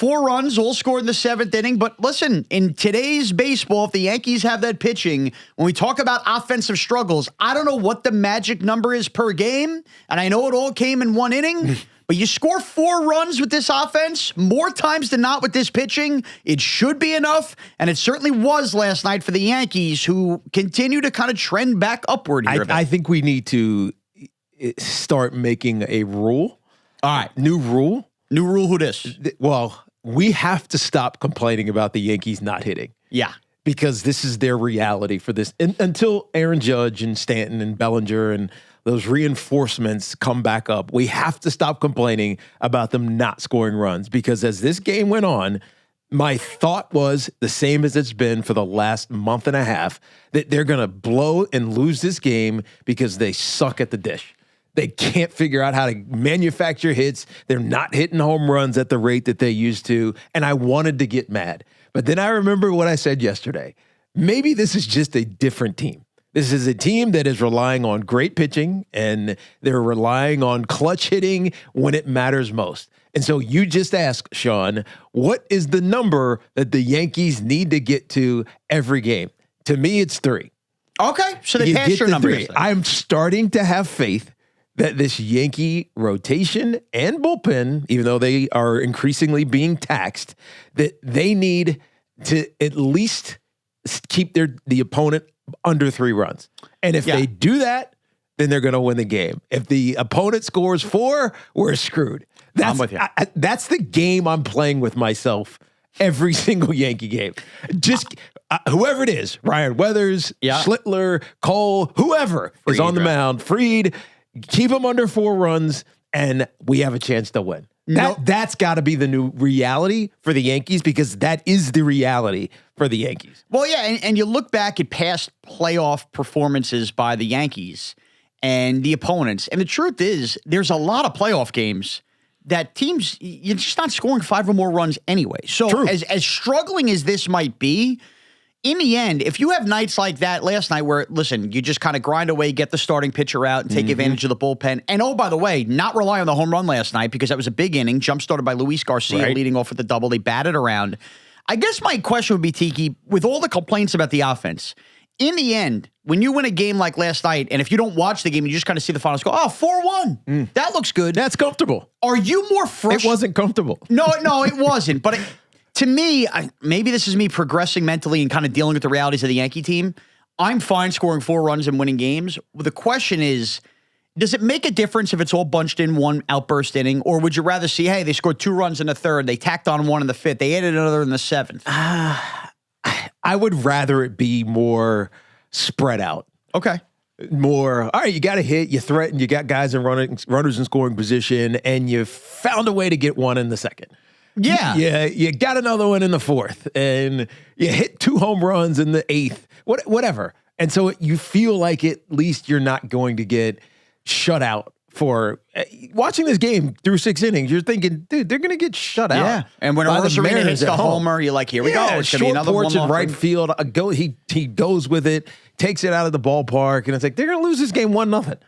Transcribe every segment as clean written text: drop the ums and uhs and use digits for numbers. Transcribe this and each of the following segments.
4 runs, all scored in the 7th inning. But listen, in today's baseball, if the Yankees have that pitching, when we talk about offensive struggles, I don't know what the magic number is per game, and I know it all came in 1 inning, but you score 4 runs with this offense, more times than not with this pitching, it should be enough, and it certainly was last night for the Yankees, who continue to kind of trend back upward here. I think we need to start making a rule. All right. New rule. New rule, who this? Well, we have to stop complaining about the Yankees not hitting. Yeah. Because this is their reality for this. Until Aaron Judge and Stanton and Bellinger and those reinforcements come back up, we have to stop complaining about them not scoring runs. Because as this game went on, my thought was the same as it's been for the last month and a half, that they're going to blow and lose this game because they suck at the dish. They can't figure out how to manufacture hits. They're not hitting home runs at the rate that they used to. And I wanted to get mad. But then I remember what I said yesterday. Maybe this is just a different team. This is a team that is relying on great pitching, and they're relying on clutch hitting when it matters most. And so you just asked, Shaun, what is the number that the Yankees need to get to every game? To me, it's 3. Okay, so they passed your number. I'm starting to have faith that this Yankee rotation and bullpen, even though they are increasingly being taxed, that they need to at least keep the opponent under 3 runs. And if they do that, then they're going to win the game. If the opponent scores 4, we're screwed. I'm with you. That's the game I'm playing with myself every single Yankee game. Just whoever it is, Ryan Weathers, Schlittler, Cole, whoever is on the mound, Fried, keep them under 4 runs, and we have a chance to win. That's got to be the new reality for the Yankees, because that is the reality for the Yankees. Well, yeah, and you look back at past playoff performances by the Yankees and the opponents, and the truth is there's a lot of playoff games that teams, you're just not scoring 5 or more runs anyway. So as struggling as this might be, in the end, if you have nights like that last night where, listen, you just kind of grind away, get the starting pitcher out, and take advantage of the bullpen. And, oh, by the way, not rely on the home run last night, because that was a big inning, jump-started by Luis García leading off with the double. They batted around. I guess my question would be, Tiki, with all the complaints about the offense, in the end, when you win a game like last night, and if you don't watch the game, you just kind of see the final score, 4-1. That looks good. That's comfortable. Are you more frustrated? It wasn't comfortable. No, it wasn't. But to me, maybe this is me progressing mentally and kind of dealing with the realities of the Yankee team. I'm fine scoring 4 runs and winning games. The question is, does it make a difference if it's all bunched in one outburst inning, or would you rather see, hey, they scored 2 runs in the 3rd, they tacked on 1 in the 5th, they added another in the 7th? I would rather it be more spread out. Okay. More, all right, you got to hit, you threaten, you got guys in runners in scoring position, and you found a way to get 1 in the 2nd. Yeah. You got another one in the 4th, and you hit 2 home runs in the 8th, whatever. And so you feel like at least you're not going to get shut out for watching this game through 6 innings. You're thinking, dude, they're going to get shut out. Yeah. And when Arozarena hits the homer, you're like, here we go. It's going to be another porch one in right field. He goes with it, takes it out of the ballpark, and it's like, they're going to lose this game 1-0.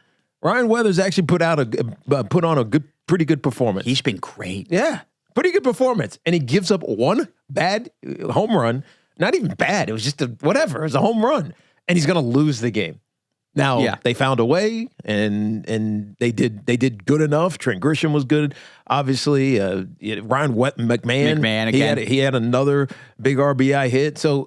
Ryan Weathers actually put on a pretty good performance. He's been great. Yeah. Pretty good performance. And he gives up 1 bad home run. Not even bad. It was just whatever. It was a home run. And he's going to lose the game. Now, they found a way, and they did good enough. Trent Grisham was good, obviously. Ryan McMahon again. He had another big RBI hit. So,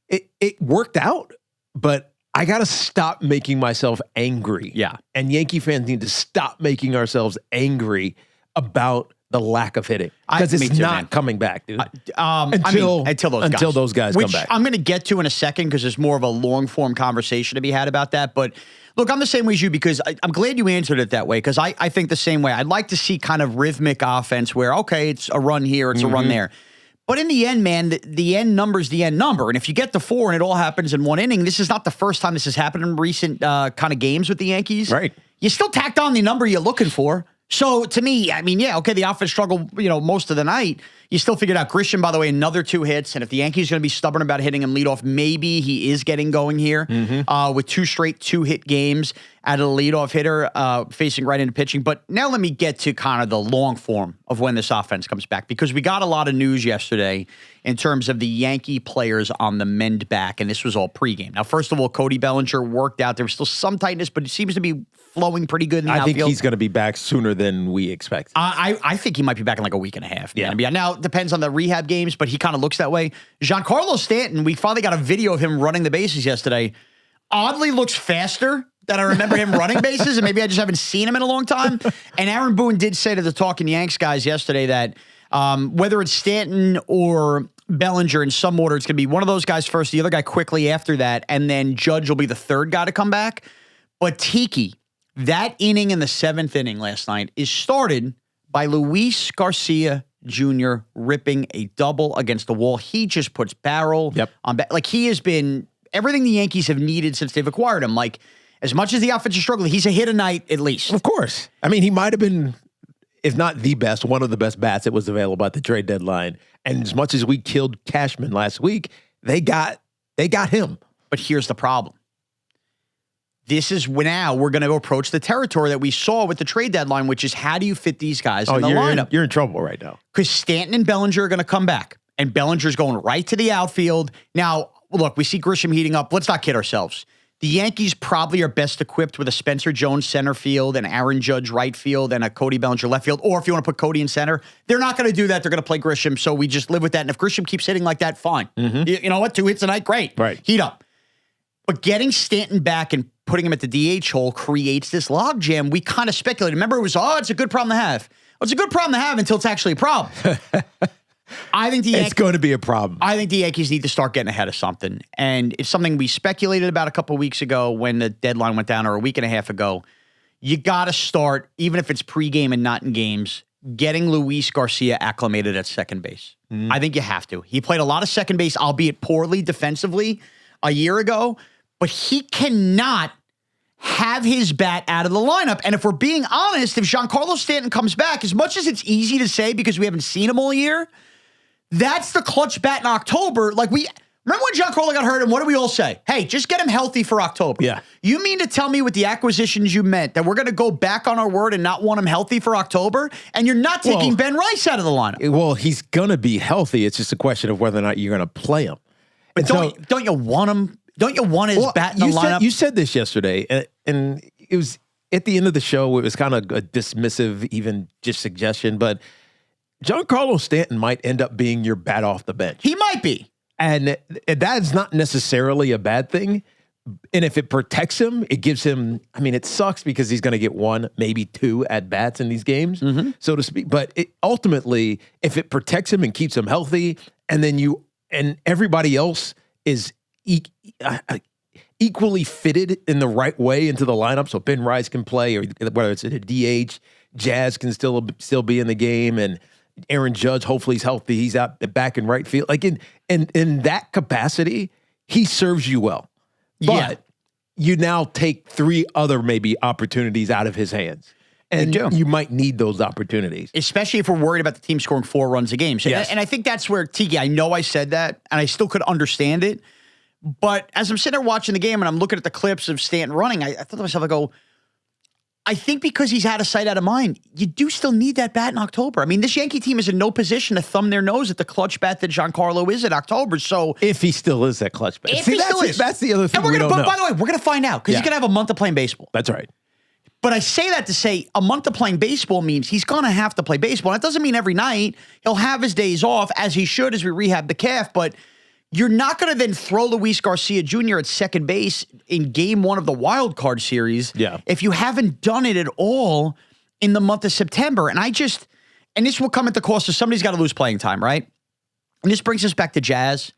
it worked out, but I got to stop making myself angry. Yeah. And Yankee fans need to stop making ourselves angry about the lack of hitting, because it's not coming back, dude. Until those guys come back. I'm going to get to in a second, because there's more of a long form conversation to be had about that. But look, I'm the same way as you, because I'm glad you answered it that way, because I think the same way. I'd like to see kind of rhythmic offense where, okay, it's a run here, it's a run there. But in the end, man, the end number is the end number. And if you get to 4 and it all happens in 1 inning, this is not the first time this has happened in recent kind of games with the Yankees. Right. You still tacked on the number you're looking for. So to me, I mean, yeah, okay, the offense struggled, most of the night. You still figured out Grisham, by the way, another 2 hits. And if the Yankees are going to be stubborn about hitting him leadoff, maybe he is getting going here with 2 straight 2-hit games out of the leadoff hitter facing right into pitching. But now let me get to kind of the long form of when this offense comes back, because we got a lot of news yesterday in terms of the Yankee players on the mend back, and this was all pregame. Now, first of all, Cody Bellinger worked out. There was still some tightness, but it seems to be flowing pretty good in the outfield. I think he's going to be back sooner than we expect. I think he might be back in like a week and a half. Yeah. Now, it depends on the rehab games, but he kind of looks that way. Giancarlo Stanton, we finally got a video of him running the bases yesterday. Oddly looks faster than I remember him running bases, and maybe I just haven't seen him in a long time. And Aaron Boone did say to the Talking Yanks guys yesterday that whether it's Stanton or Bellinger in some order, it's going to be one of those guys first, the other guy quickly after that, and then Judge will be the third guy to come back. But Tiki, that inning in the 7th inning last night is started by Luis García Jr. ripping a double against the wall. He just puts barrel on back. Like, he has been everything the Yankees have needed since they've acquired him. Like, as much as the offense is struggling, he's a hit a night at least. Of course. I mean, he might have been, if not the best, one of the best bats that was available at the trade deadline. And as much as we killed Cashman last week, they got him. But here's the problem. This is now we're going to approach the territory that we saw with the trade deadline, which is how do you fit these guys in the lineup? You're in trouble right now. Because Stanton and Bellinger are going to come back, and Bellinger's going right to the outfield. Now, look, we see Grisham heating up. Let's not kid ourselves. The Yankees probably are best equipped with a Spencer Jones center field, an Aaron Judge right field, and a Cody Bellinger left field. Or if you want to put Cody in center, they're not going to do that. They're going to play Grisham, so we just live with that. And if Grisham keeps hitting like that, fine. You know what? 2 hits a night, great. Right. Heat up. But getting Stanton back and putting him at the DH hole creates this logjam. We kind of speculated. Remember, it was, it's a good problem to have. Well, it's a good problem to have until it's actually a problem. I think it's going to be a problem. I think the Yankees need to start getting ahead of something. And it's something we speculated about a couple of weeks ago when the deadline went down, or a week and a half ago. You got to start, even if it's pregame and not in games, getting Luis García acclimated at second base. I think you have to. He played a lot of second base, albeit poorly defensively, a year ago. But he cannot have his bat out of the lineup. And if we're being honest, if Giancarlo Stanton comes back, as much as it's easy to say because we haven't seen him all year, that's the clutch bat in October. Like, remember when Giancarlo got hurt, and what did we all say? Hey, just get him healthy for October. Yeah. You mean to tell me with the acquisitions you meant that we're going to go back on our word and not want him healthy for October? And you're not taking Ben Rice out of the lineup. Well, he's going to be healthy. It's just a question of whether or not you're going to play him. But don't you want him? Don't you want his bat in the lineup? You said this yesterday, and it was at the end of the show. It was kind of a dismissive, even just suggestion, but Giancarlo Stanton might end up being your bat off the bench. He might be. And that's not necessarily a bad thing. And if it protects him, it gives him, I mean, it sucks because he's going to get 1, maybe 2 at bats in these games, so to speak. But ultimately, if it protects him and keeps him healthy, and then everybody else is equally fitted in the right way into the lineup, so Ben Rice can play, or whether it's at a DH, Jazz can still be in the game, and Aaron Judge, hopefully he's healthy, he's out back in right field. Like in that capacity, he serves you well. But you now take 3 other maybe opportunities out of his hands. And you might need those opportunities. Especially if we're worried about the team scoring 4 runs a game. So, and I think that's where, Tiki, I know I said that, and I still could understand it. But as I'm sitting there watching the game and I'm looking at the clips of Stanton running, I thought to myself, I think because he's out of sight, out of mind, you do still need that bat in October. I mean, this Yankee team is in no position to thumb their nose at the clutch bat that Giancarlo is in October. So if he still is that clutch bat. If he still is. That's the other thing we don't know. By the way, we're going to find out because he's going to have a month of playing baseball. That's right. But I say that to say a month of playing baseball means he's going to have to play baseball. That doesn't mean every night. He'll have his days off, as he should, as we rehab the calf. But you're not going to then throw Luis García Jr. at second base in game 1 of the wild card series if you haven't done it at all in the month of September. And this will come at the cost of somebody's got to lose playing time, right? And this brings us back to Jazz.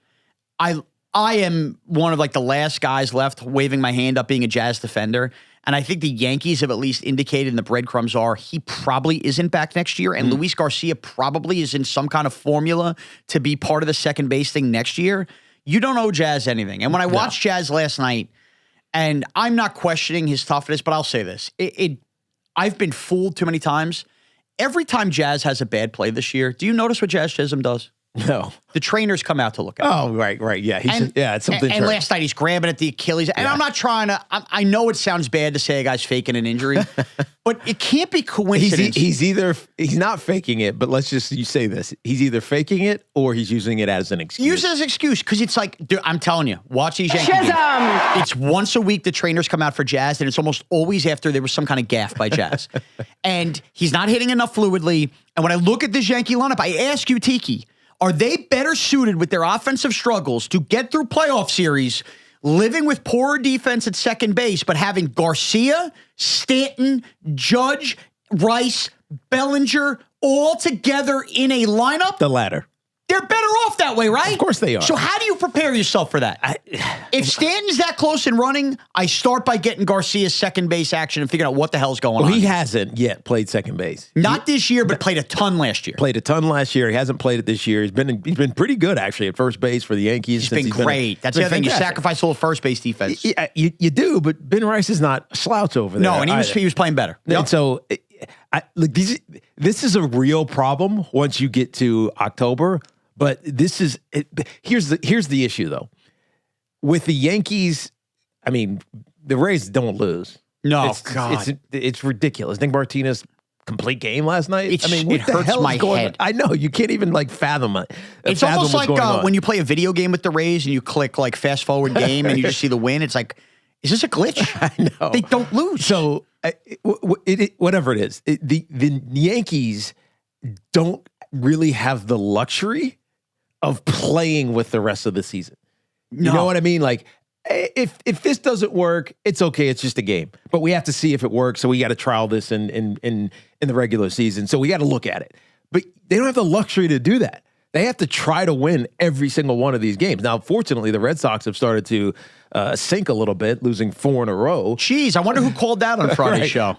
I am one of like the last guys left waving my hand up being a Jazz defender. And I think the Yankees have at least indicated, and the breadcrumbs are, he probably isn't back next year. And Luis García probably is in some kind of formula to be part of the second base thing next year. You don't owe Jazz anything. And when I watched Jazz last night, and I'm not questioning his toughness, but I'll say this. I've been fooled too many times every time Jazz has a bad play this year, do you notice what Jazz Chisholm does? No. The trainers come out to look at him. Oh, right. Yeah. It's something. And last night he's grabbing at the Achilles. And I'm not trying to, I know it sounds bad to say a guy's faking an injury, but it can't be coincidence. He's not faking it, but you say this. He's either faking it or he's using it as an excuse. Use it as an excuse because it's like, dude, I'm telling you, watch these Yankee games. It's once a week the trainers come out for Jazz, and it's almost always after there was some kind of gaffe by Jazz. And he's not hitting enough fluidly. And when I look at this Yankee lineup, I ask you, Tiki, are they better suited with their offensive struggles to get through playoff series, living with poorer defense at second base, but having Garcia, Stanton, Judge, Rice, Bellinger all together in a lineup? The latter. They're better off that way, right? Of course they are. So how do you prepare yourself for that? If Stanton's that close in running, I start by getting Garcia's second base action and figuring out what the hell's going on. He hasn't yet played second base. Not this year, but played a ton last year. Played a ton last year. He hasn't played it this year. He's been pretty good, actually, at first base for the Yankees. He's been great. That's the other thing. You sacrifice a little first base defense. Yeah, you do, but Ben Rice is not a slouch over there. No, and he was playing better. And so look, this is a real problem once you get to October. But here's the issue, though. With the Yankees, I mean, the Rays don't lose. No, it's ridiculous. Nick Martinez complete game last night. It hurts my head. I know, you can't even fathom it. It's almost like when you play a video game with the Rays and you click fast forward game and you just see the win. It's like, is this a glitch? I know. They don't lose. So whatever it is, the Yankees don't really have the luxury of playing with the rest of the season. You know what I mean? Like, if this doesn't work, it's okay. It's just a game. But we have to see if it works. So we got to trial this in the regular season. So we got to look at it. But they don't have the luxury to do that. They have to try to win every single one of these games. Now, fortunately, the Red Sox have started to sink a little bit, losing 4 in a row. Jeez, I wonder who called that on Friday's show.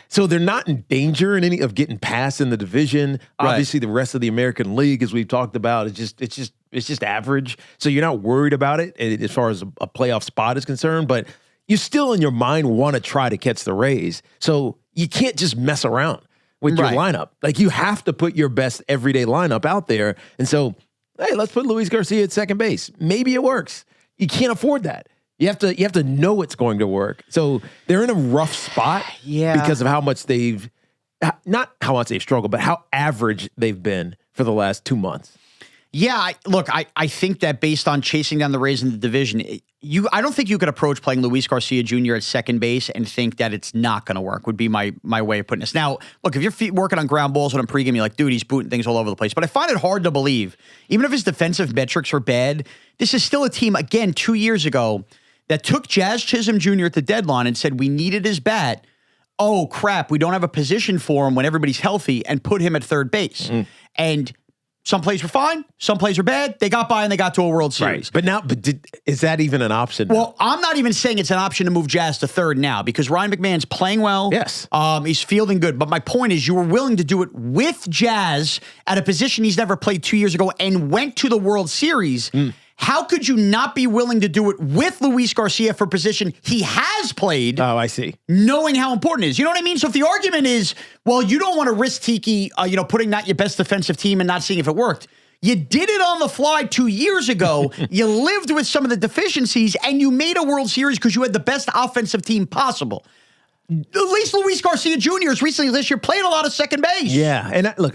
So they're not in danger of getting passed in the division. Right. Obviously, the rest of the American League, as we've talked about, it's just average. So you're not worried about it as far as a playoff spot is concerned. But you still, in your mind, want to try to catch the Rays. So you can't just mess around with your lineup. Like, you have to put your best everyday lineup out there. And so, hey, let's put Luis Garcia at second base. Maybe it works. You can't afford that. You have to know it's going to work. So they're in a rough spot because of how much not how much they've struggled, but how average they've been for the last 2 months. Yeah, I think that based on chasing down the Rays in the division, I don't think you could approach playing Luis Garcia Jr. at second base and think that it's not going to work, would be my way of putting this. Now, look, if you're working on ground balls when I'm pregame, you're like, dude, he's booting things all over the place. But I find it hard to believe, even if his defensive metrics are bad, this is still a team, again, 2 years ago, that took Jazz Chisholm Jr. at the deadline and said, we needed his bat. Oh, crap, we don't have a position for him when everybody's healthy, and put him at third base. And some plays were fine, some plays were bad. They got by and they got to a World Series. Right. Is that even an option now? Well, I'm not even saying it's an option to move Jazz to third now because Ryan McMahon's playing well. Yes. He's fielding good. But my point is, you were willing to do it with Jazz at a position he's never played 2 years ago and went to the World Series. How could you not be willing to do it with Luis Garcia for a position he has played? Oh, I see. Knowing how important it is. You know what I mean? So if the argument is, well, you don't want to risk Tiki, putting out your best defensive team and not seeing if it worked. You did it on the fly 2 years ago. You lived with some of the deficiencies, and you made a World Series because you had the best offensive team possible. At least Luis Garcia Jr. has recently this year played a lot of second base. Yeah, and look,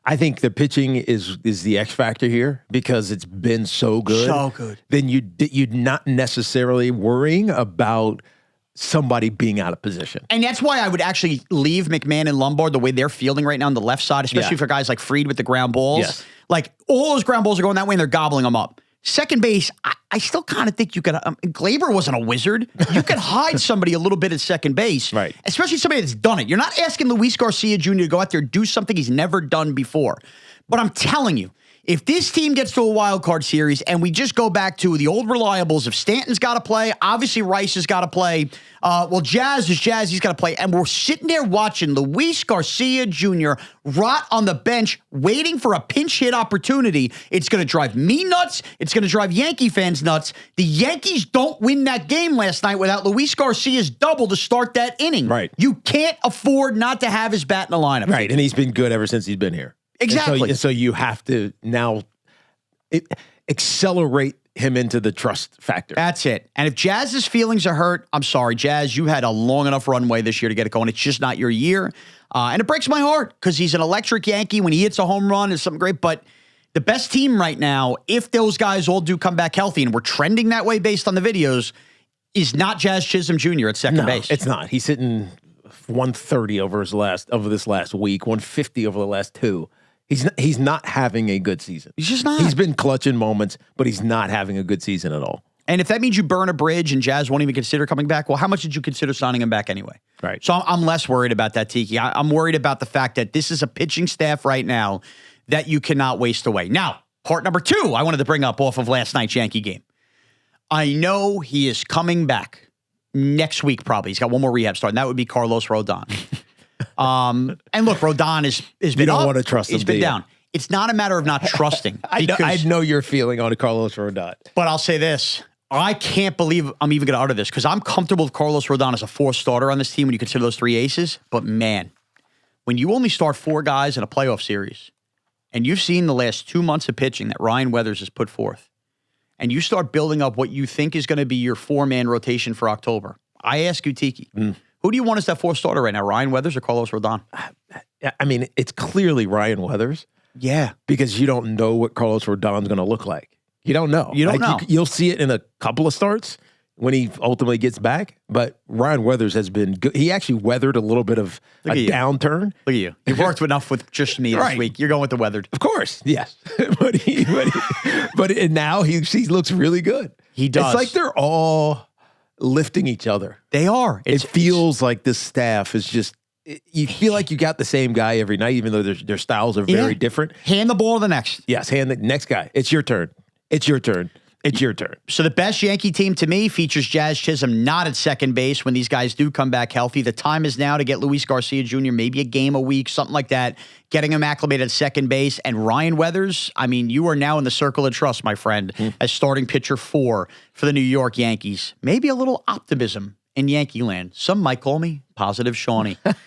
I think the pitching is the X factor here because it's been so good. So good. Then you'd not necessarily worrying about somebody being out of position. And that's why I would actually leave McMahon and Lombard the way they're fielding right now on the left side, especially for guys like Fried with the ground balls. Yes. Like, all those ground balls are going that way and they're gobbling them up. Second base, I still kind of think you could. Glaber wasn't a wizard. You could hide somebody a little bit at second base, right? Especially somebody that's done it. You're not asking Luis Garcia Jr. to go out there and do something he's never done before. But I'm telling you, If this team gets to a wild card series and we just go back to the old reliables of Stanton's got to play, obviously Rice has got to play, Jazz is Jazz, he's got to play, and we're sitting there watching Luis García Jr. rot on the bench waiting for a pinch hit opportunity, it's going to drive me nuts. It's going to drive Yankee fans nuts. The Yankees don't win that game last night without Luis Garcia's double to start that inning. Right. You can't afford not to have his bat in the lineup. Right, and he's been good ever since he's been here. Exactly. And so you have to now accelerate him into the trust factor. That's it. And if Jazz's feelings are hurt, I'm sorry, Jazz, you had a long enough runway this year to get it going. It's just not your year. And it breaks my heart because he's an electric Yankee. When he hits a home run, it's something great. But the best team right now, if those guys all do come back healthy, and we're trending that way based on the videos, is not Jazz Chisholm Jr. at second base. It's not. He's hitting 130 over this last week, 150 over the last two. He's not having a good season. He's just not. He's been clutching moments, but he's not having a good season at all. And if that means you burn a bridge and Jazz won't even consider coming back, well, how much did you consider signing him back anyway? Right. So I'm less worried about that, Tiki. I'm worried about the fact that this is a pitching staff right now that you cannot waste away. Now, part number 2 I wanted to bring up off of last night's Yankee game. I know he is coming back next week probably. He's got one more rehab start, and that would be Carlos Rodón. And look, Rodón has been You don't up. want to trust him. He's been down. It's not a matter of not trusting. I know your feeling on Carlos Rodón. But I'll say this. I can't believe I'm even going to utter this because I'm comfortable with Carlos Rodón as a 4th starter on this team when you consider those 3 aces. But man, when you only start 4 guys in a playoff series and you've seen the last 2 months of pitching that Ryan Weathers has put forth, and you start building up what you think is going to be your 4-man rotation for October, I ask you, Tiki, who do you want as that 4th starter right now, Ryan Weathers or Carlos Rodón? I mean, it's clearly Ryan Weathers. Yeah. Because you don't know what Carlos Rodon's going to look like. You don't know. You don't know. You'll see it in a couple of starts when he ultimately gets back. But Ryan Weathers has been good. He actually weathered a little bit of a downturn. Look at you. You've worked enough with just me this week. You're going with the weathered. Of course. Yes. but now he looks really good. He does. It's like they're all lifting each other. They are. It feels like this staff is just, you feel like you got the same guy every night, even though their styles are very different. Hand the ball to the next. Yes, hand the next guy. It's your turn. It's your turn. It's your turn. So the best Yankee team to me features Jazz Chisholm not at second base when these guys do come back healthy. The time is now to get Luis García Jr. maybe a game a week, something like that, getting him acclimated at second base. And Ryan Weathers, I mean, you are now in the circle of trust, my friend, as starting pitcher 4 for the New York Yankees. Maybe a little optimism in Yankee land. Some might call me Positive Shawnee.